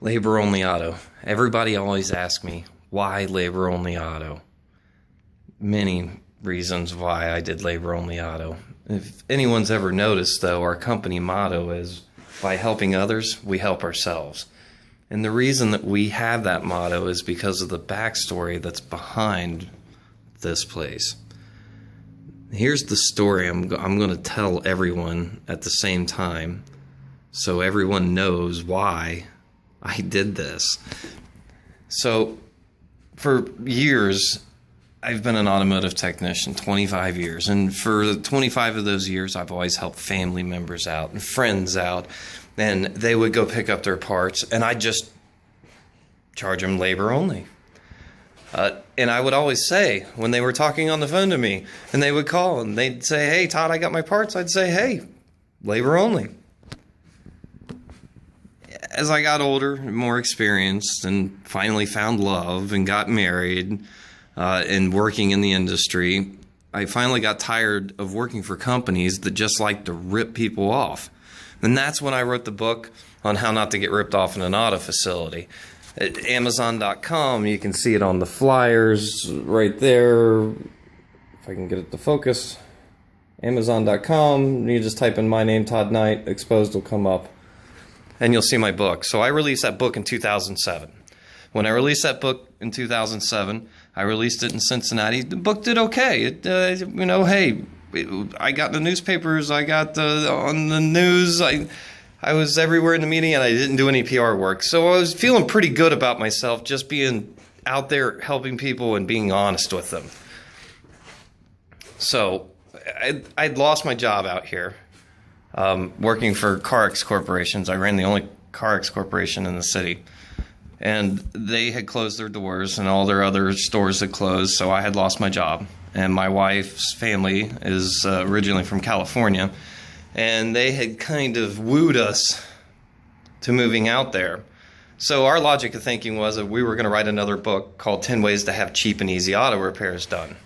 Labor only auto. Everybody always asks me, why labor only auto? Many reasons why I did labor only auto. If anyone's ever noticed, though, our company motto is, by helping others, we help ourselves. And the reason that we have that motto is because of the backstory that's behind this place. Here's the story I'm going to tell everyone at the same time, so everyone knows why I did this. So, for years, I've been an automotive technician, 25 years. And for 25 of those years, I've always helped family members out and friends out. And they would go pick up their parts, and I'd just charge them labor only. And I would always say, when they were talking on the phone to me, and they would call, and they'd say, "Hey, Todd, I got my parts." I'd say, "Hey, labor only." As I got older, more experienced, and finally found love and got married and working in the industry, I finally got tired of working for companies that just like to rip people off. And that's when I wrote the book on how not to get ripped off in an auto facility. At Amazon.com, you can see it on the flyers right there. If I can get it to focus. Amazon.com, you just type in my name, Todd Knight, Exposed will come up, and you'll see my book. So I released that book in 2007. When I released that book in 2007, I released it in Cincinnati. The book did okay. I got in the newspapers, I got on the news, I was everywhere in the media, and I didn't do any PR work. So I was feeling pretty good about myself, just being out there helping people and being honest with them. So I'd lost my job out here, working for CarX Corporations. I ran the only CarX Corporation in the city. And they had closed their doors, and all their other stores had closed, so I had lost my job. And my wife's family is originally from California, and they had kind of wooed us to moving out there. So our logic of thinking was that we were going to write another book called 10 Ways to Have Cheap and Easy Auto Repairs Done.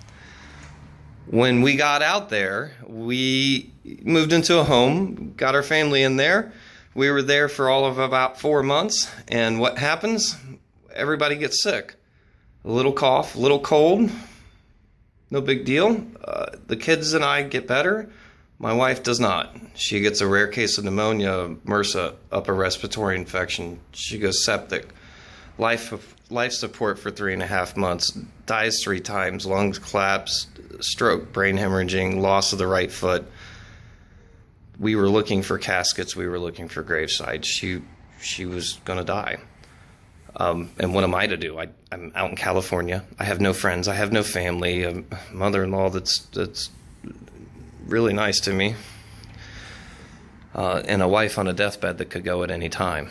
When we got out there, we moved into a home, got our family in there. We were there for all of about 4 months, and what happens? Everybody gets sick. A little cough, a little cold, no big deal. The kids and I get better. My wife does not. She gets a rare case of pneumonia, MRSA, upper respiratory infection. She goes septic. Life support for 3.5 months. Dies 3 times. Lungs collapse, stroke, brain hemorrhaging, loss of the right foot. We were looking for caskets. We were looking for gravesides. She was going to die. And what am I to do? I'm out in California. I have no friends. I have no family. A mother-in-law that's really nice to me. And a wife on a deathbed that could go at any time.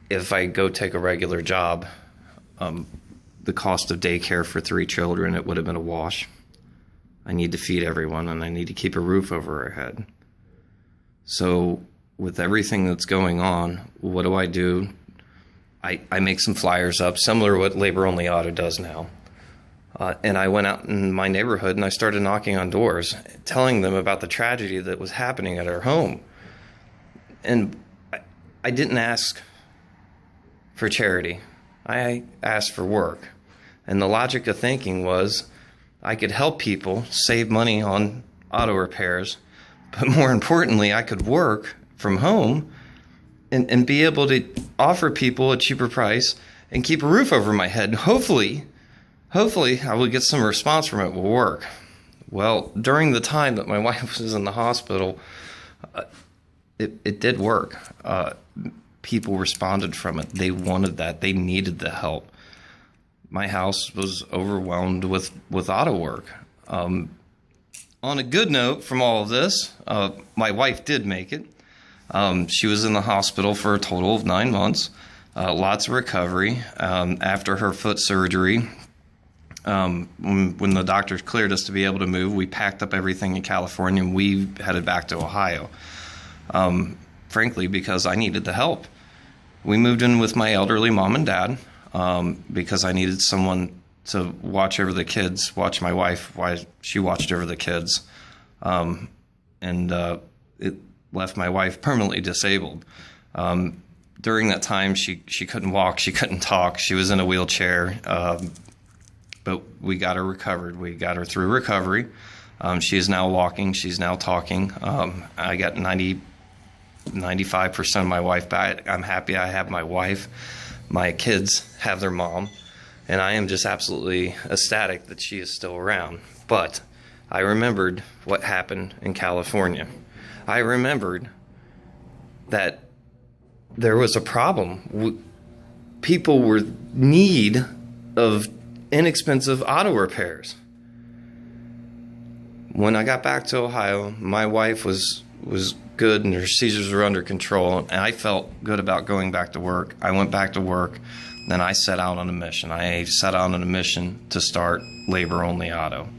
If I go take a regular job, the cost of daycare for 3 children, it would have been a wash. I need to feed everyone, and I need to keep a roof over our head. So with everything that's going on, what do? I make some flyers up, similar to what Labor Only Auto does now. And I went out in my neighborhood, and I started knocking on doors, telling them about the tragedy that was happening at our home. And I didn't ask for charity. I asked for work. And the logic of thinking was, I could help people save money on auto repairs, but more importantly, I could work from home and be able to offer people a cheaper price and keep a roof over my head. Hopefully I will get some response from it will work. Well, during the time that my wife was in the hospital, it did work. People responded from it. They wanted that. They needed the help. My house was overwhelmed with auto work. On a good note from all of this, my wife did make it. She was in the hospital for a total of 9 months, lots of recovery. After her foot surgery, when the doctors cleared us to be able to move, we packed up everything in California and we headed back to Ohio. Frankly, because I needed the help. We moved in with my elderly mom and dad. Because I needed someone to watch over the kids, watch my wife while she watched over the kids. And it left my wife permanently disabled. during that time, she couldn't walk, she couldn't talk, she was in a wheelchair, but we got her recovered. We got her through recovery. She is now walking, she's now talking. I got 95% of my wife back. I'm happy I have my wife. My kids have their mom, and I am just absolutely ecstatic that she is still around. But I remembered what happened in California. I remembered that there was a problem. People were in need of inexpensive auto repairs. When I got back to Ohio, my wife was good and her seizures were under control, and I felt good about going back to work. I went back to work, then I set out on a mission. I set out on a mission to start Labor Only Auto.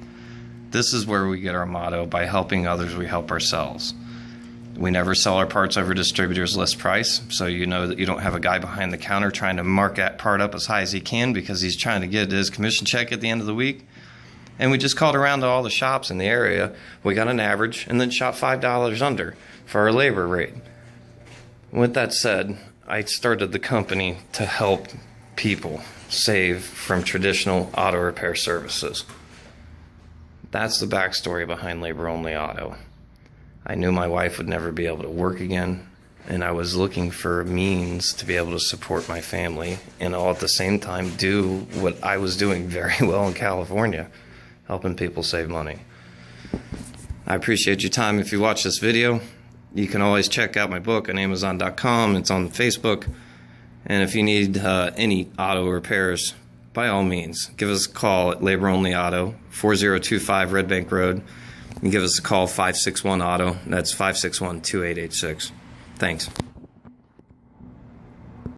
This is where we get our motto: by helping others, we help ourselves. We never sell our parts over distributor's list price, so you know that you don't have a guy behind the counter trying to mark that part up as high as he can because he's trying to get his commission check at the end of the week. And we just called around to all the shops in the area. We got an average and then shot $5 under for our labor rate. With that said, I started the company to help people save from traditional auto repair services. That's the backstory behind Labor Only Auto. I knew my wife would never be able to work again, and I was looking for a means to be able to support my family and all at the same time do what I was doing very well in California, helping people save money. I appreciate your time. If you watch this video, you can always check out my book on Amazon.com. It's on Facebook. And if you need any auto repairs, by all means, give us a call at Labor Only Auto, 4025 Red Bank Road. And give us a call, 561-AUTO. That's 561-2886. Thanks.